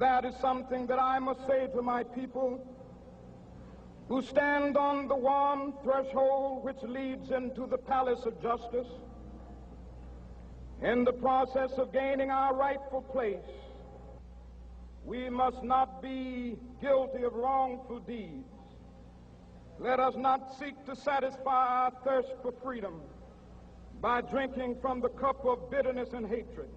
that is something that I must say to my people who stand on the warm threshold which leads into the palace of justice. In the process of gaining our rightful place, we must not be guilty of wrongful deeds. Let us not seek to satisfy our thirst for freedom by drinking from the cup of bitterness and hatred.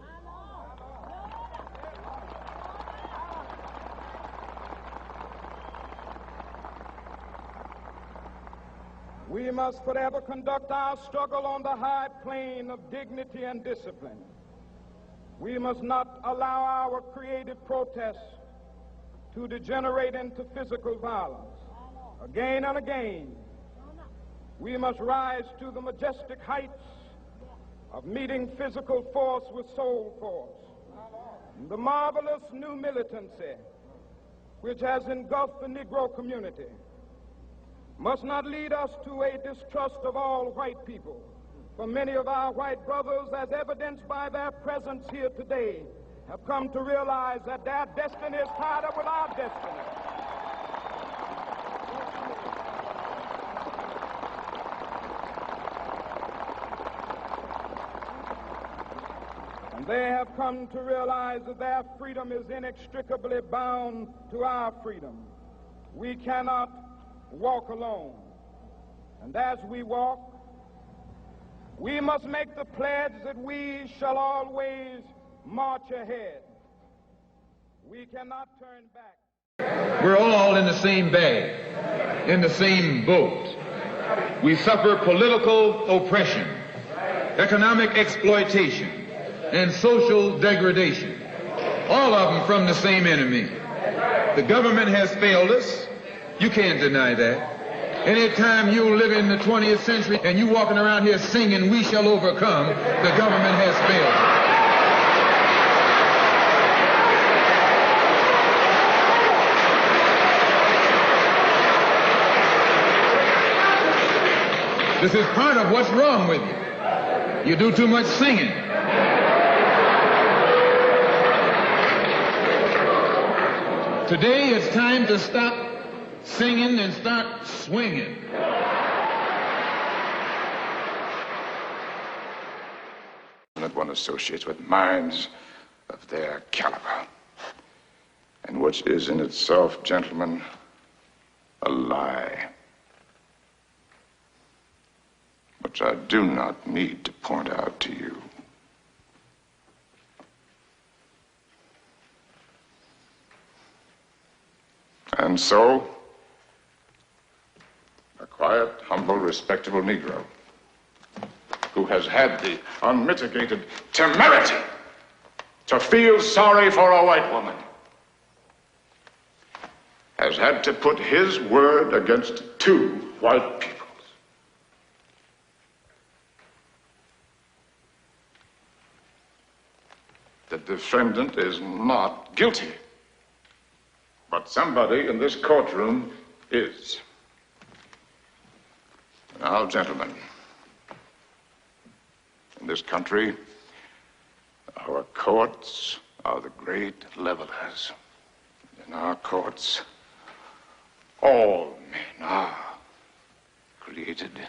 We must forever conduct our struggle on the high plane of dignity and discipline. We must not allow our creative protests to degenerate into physical violence. Again and again, we must rise to the majestic heights of meeting physical force with soul force. The marvelous new militancy which has engulfed the Negro community must not lead us to a distrust of all white people. For many of our white brothers, as evidenced by their presence here today, have come to realize that their destiny is tied up with our destiny. And they have come to realize that their freedom is inextricably bound to our freedom. We cannot walk alone. And as we walk, we must make the pledge that we shall always march ahead. We cannot turn back. We're all in the same bag, in the same boat. We suffer political oppression, economic exploitation, and social degradation, all of them from the same enemy. The government has failed us. You can't deny that. Anytime you live in the 20th century and you walking around here singing, "We shall overcome," the government has failed. This is part of what's wrong with you. You do too much singing. Today it's time to stop singing and start swinging. That one associates with minds of their caliber, and which is in itself, gentlemen, a lie, which I do not need to point out to you. And so, a quiet, humble, respectable Negro who has had the unmitigated temerity to feel sorry for a white woman has had to put his word against two white peoples. The defendant is not guilty, but somebody in this courtroom is. Now, gentlemen, in this country, our courts are the great levelers. In our courts, all men are created